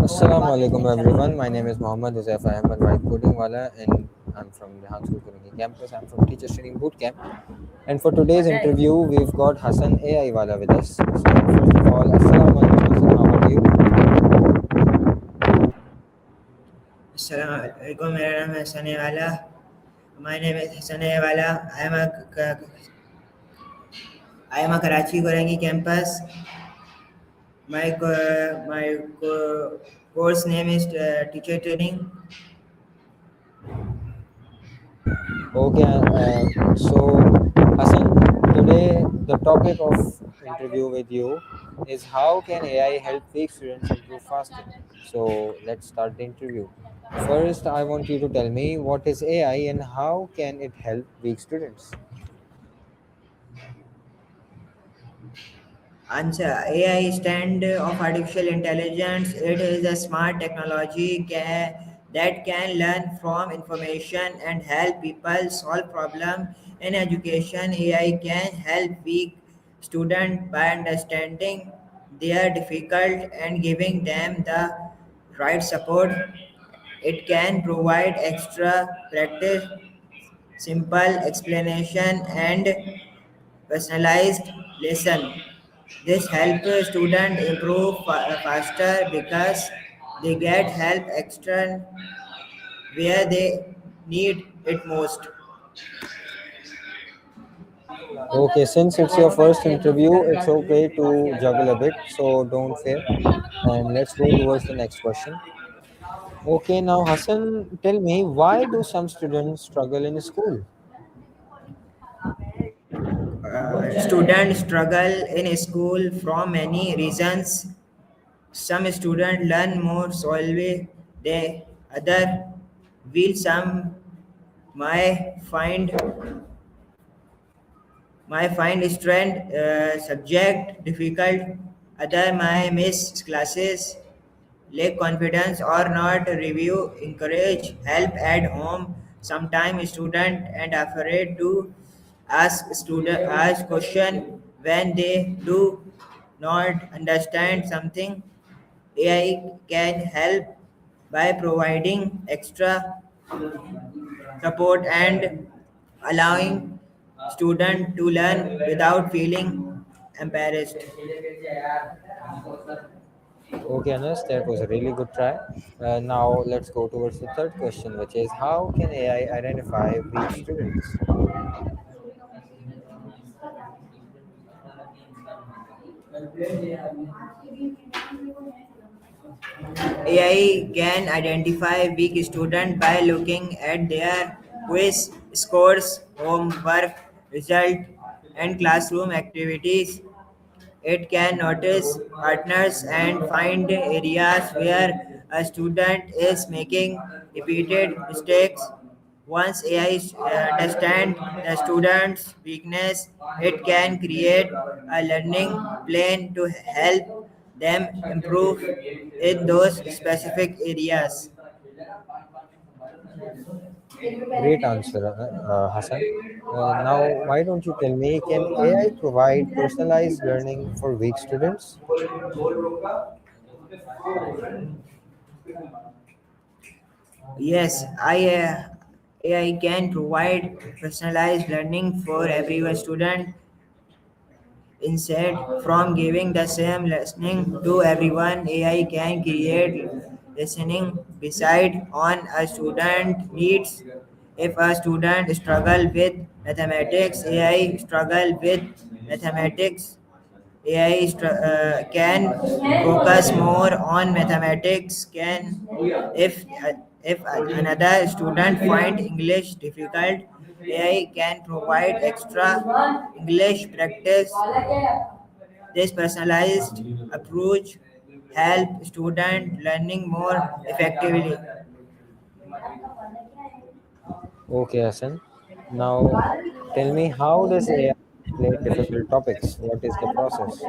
Assalamu alaikum everyone. My name is Mohammad Uzaif Ahmed White Codingwala and I'm from Rehan School Kurangi campus. I'm from Teacher Training Bootcamp. And for today's interview, we've got Hassan AI Wala with us. So first of all, Assalamu alaikum Hassan. How are you? Assalamualaikum. मेरा नाम है हसन वाला. My name is Hassan Wala. I am a Karachi Gorangi campus. My course name is teacher training. Okay. So Hassan, today the topic of interview with you is how can AI help weak students improve faster? So let's start the interview. First, I want you to tell me what is AI and how can it help weak students? Answer: AI stand of artificial intelligence. It is a smart technology that can learn from information and help people solve problems. In education, AI can help weak students by understanding their difficult and giving them the right support. It can provide extra practice, simple explanation, and personalized lesson. This helps students improve faster because they get help extra where they need it most. Okay, since it's your first interview, it's okay to juggle a bit, so don't fear. And let's go towards the next question. Okay, now Hassan, tell me why do some students struggle in school? Students struggle in school from many reasons. Some students learn more slowly than other, while some might find strength subject difficult, other might miss classes, lack confidence or not review, encourage help at home. Sometimes student and afraid to ask question when they do not understand something. AI can help by providing extra support and allowing students to learn without feeling embarrassed. Okay, Anas, that was a really good try. Now let's go towards the third question, which is how can AI identify weak students? AI can identify weak students by looking at their quiz scores, homework result, and classroom activities. It can notice patterns and find areas where a student is making repeated mistakes. Once AI understands the student's weakness, it can create a learning plan to help them improve in those specific areas. Great answer, Hassan. Now, why don't you tell me, can AI provide personalized learning for weak students? Yes, AI can provide personalized learning for every student. Instead, from giving the same listening to everyone, AI can create listening beside on a student needs. If a student struggle with mathematics, AI struggle with mathematics. AI can focus more on mathematics. If another student find English difficult, AI can provide extra English practice. This personalized approach help student learning more effectively. Okay, Hassan. Now, tell me, how does AI explain difficult topics? What is the process?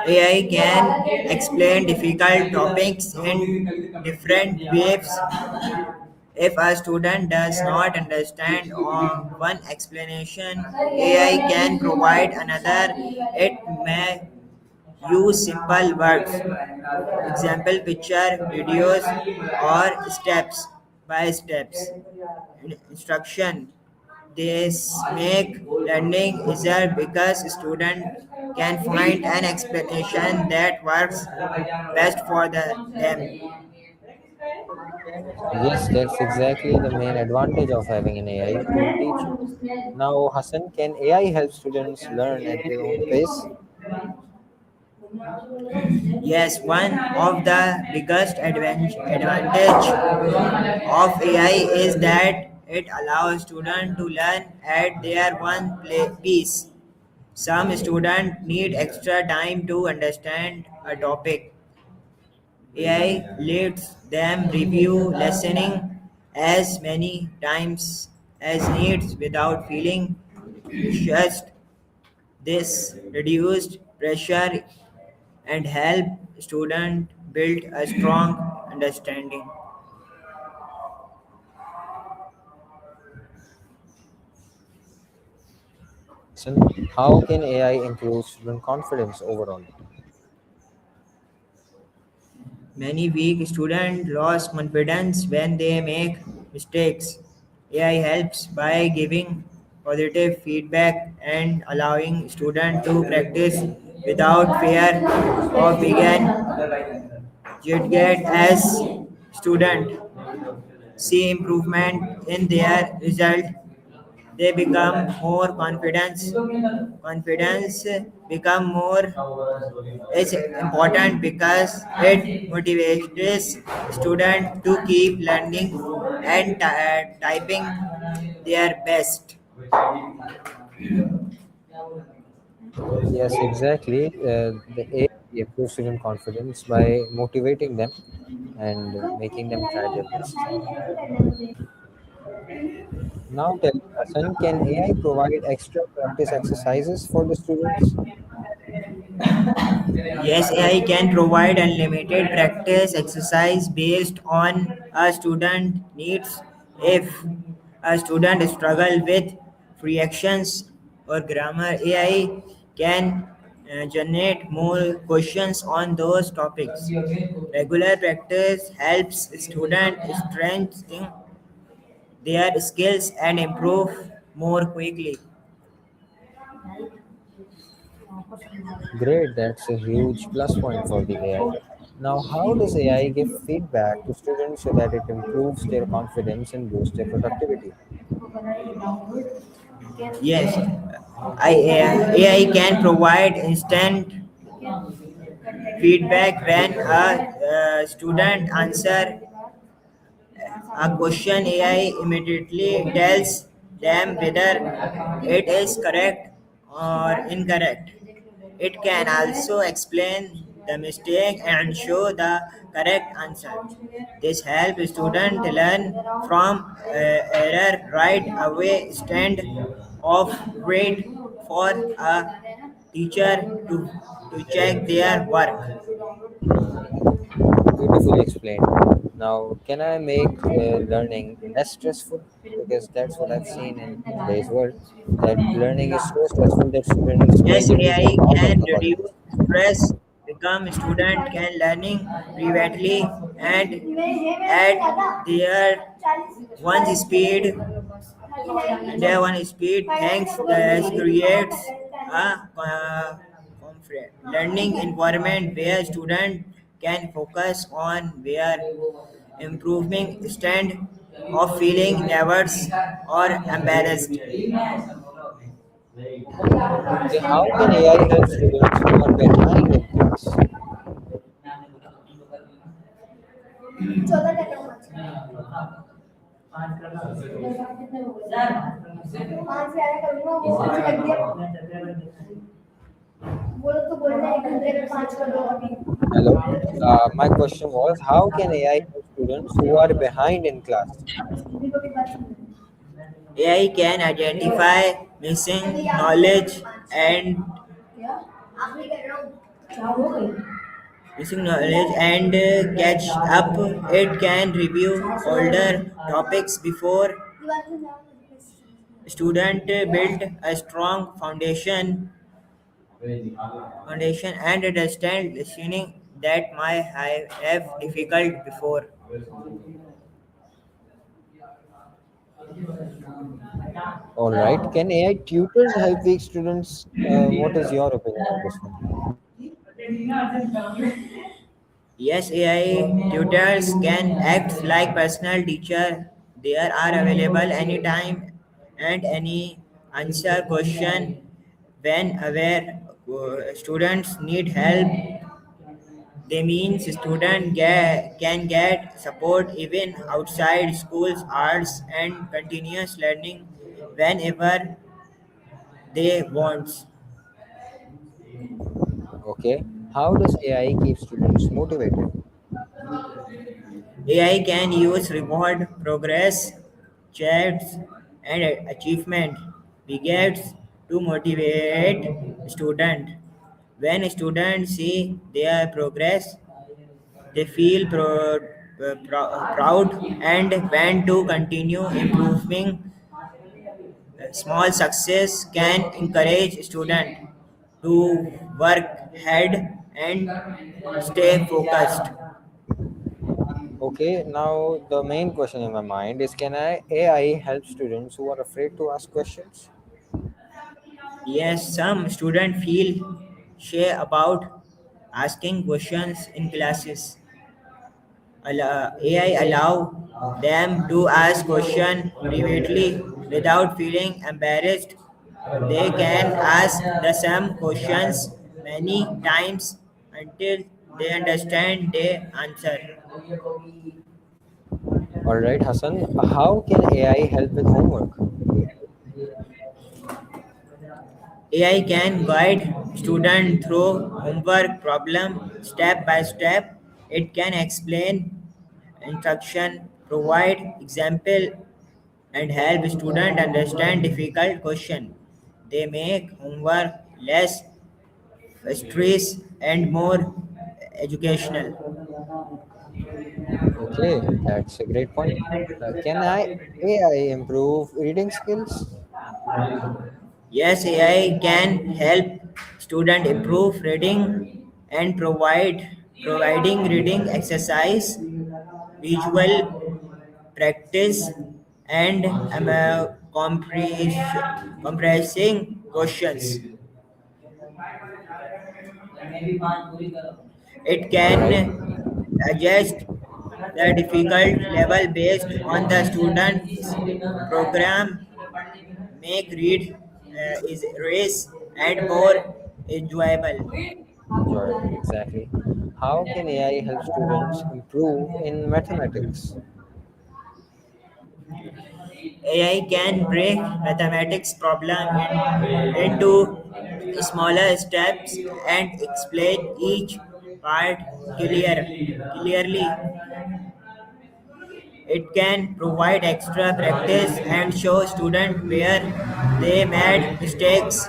AI can explain difficult topics in different ways. If a student does not understand one explanation, AI can provide another. It may Use simple words, example picture, videos, or steps by steps instruction. This make learning easier because student can find an explanation that works best for them. Yes, that's exactly the main advantage of having an AI to teach you. Now, Hassan, can AI help students learn at their own pace? Yes, one of the biggest advantage of AI is that it allows students to learn at their own pace. Some students need extra time to understand a topic. AI lets them review listening as many times as needs without feeling rushed. This reduced pressure and help student build a strong understanding. Hassan, how can AI improve student confidence overall? Many weak students lose confidence when they make mistakes. AI helps by giving positive feedback and allowing students to practice without fear of being judged as student see improvement in their result. They become more confidence become more is important because it motivates students to keep learning and typing their best. Yes, exactly. The AI improves student confidence by motivating them and making them try their best. Now, tell me, Hassan, can AI provide extra practice exercises for the students? Yes, AI can provide unlimited practice exercise based on a student needs. If a student struggle with reactions or grammar, AI can generate more questions on those topics. Regular practice helps students strengthen their skills and improve more quickly. Great, that's a huge plus point for the AI. Now, how does AI give feedback to students so that it improves their confidence and boosts their productivity? Yes, AI can provide instant feedback when a student answer a question. AI immediately tells them whether it is correct or incorrect. It can also explain the mistake and show the correct answer. This helps students learn from error right away instead of wait for a teacher to check their work. Beautifully explained. Now, can I make learning less stressful? Because that's what I've seen in today's world, that learning is so stressful that students make Yes, it into a AI part of can the reduce college. stress, become student can learning privately and at their one speed thanks this creates a learning environment where student can focus on where improving stand of feeling nervous or embarrassed. Okay, how can AI help students who are behind in class? Hello. My question was, how can AI help students who are behind in class? AI can identify missing knowledge and catch up. It can review older topics before student build a strong foundation foundation and understand listening that might have difficult before. All right. Can AI tutors help weak students? What is your opinion on this one? Yes, AI tutors can act like personal teacher. They are available anytime and any answer question when aware students need help. They means can get support even outside schools, arts and continuous learning whenever they want. Okay. How does AI keep students motivated? AI can use reward progress, chats, and achievement widgets to motivate student. When students see their progress, they feel proud and want to continue improving. Small success can encourage student to work hard and stay focused. Okay. Now the main question in my mind is: Can AI help students who are afraid to ask questions? Yes, some students feel shy about asking questions in classes. AI allow them to ask questions privately without feeling embarrassed. They can ask the same questions many times until they understand the answer. All right, Hassan. How can AI help with homework? AI can guide students through homework problem step by step. It can explain instruction, provide example, and help students understand difficult question. They make homework less stress and more educational. Okay, that's a great point. Can AI improve reading skills? Yes, AI can help student improve reading and providing reading exercise, visual practice, and compressing questions. It can adjust the difficult level based on the student's program, make read is race and more enjoyable. Enjoyable, exactly. How can AI help students improve in mathematics? AI can break mathematics problem into smaller steps and explain each part clearly. It can provide extra practice and show students where they made mistakes.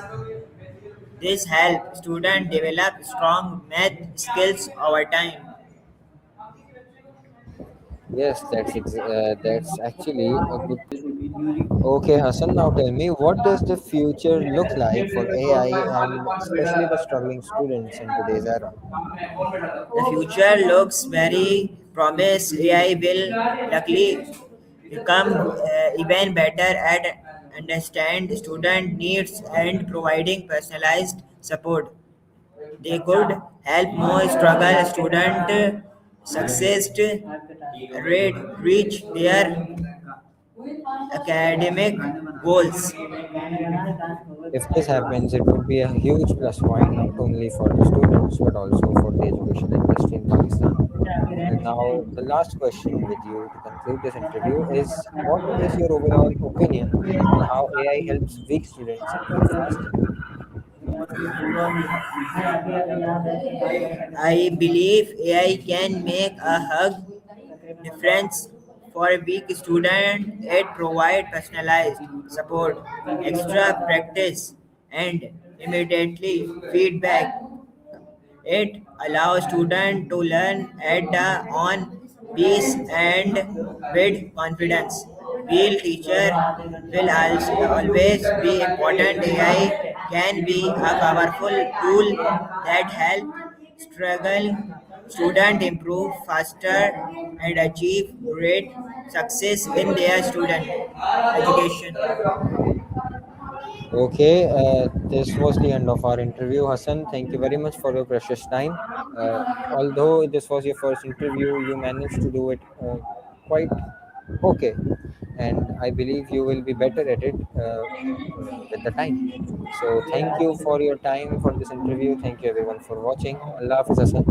This helps students develop strong math skills over time. Yes, that's actually a good. Okay, Hassan. Now tell me, what does the future look like for AI and especially the struggling students in today's era? The future looks very promise. AI will likely become even better at understand student needs and providing personalized support. They could help more struggle student success reach their academic goals. If this happens, it would be a huge plus point not only for the students but also for the education industry in Pakistan. And now, the last question with you to conclude this interview is: What is your overall opinion on how AI helps weak students improve faster? I believe AI can make a hug difference for a weak student. It provides personalized support, extra practice, and immediately feedback. It allows students to learn at their own pace and with confidence. Real teacher will also always be important. AI can be a powerful tool that help struggle student improve faster and achieve great success in their student education. Okay, this was the end of our interview, Hassan. Thank you very much for your precious time. Although this was your first interview, you managed to do it quite okay, and I believe you will be better at it with the time. So, thank you for your time for this interview. Thank you everyone for watching. Allah Hafiz, Hassan.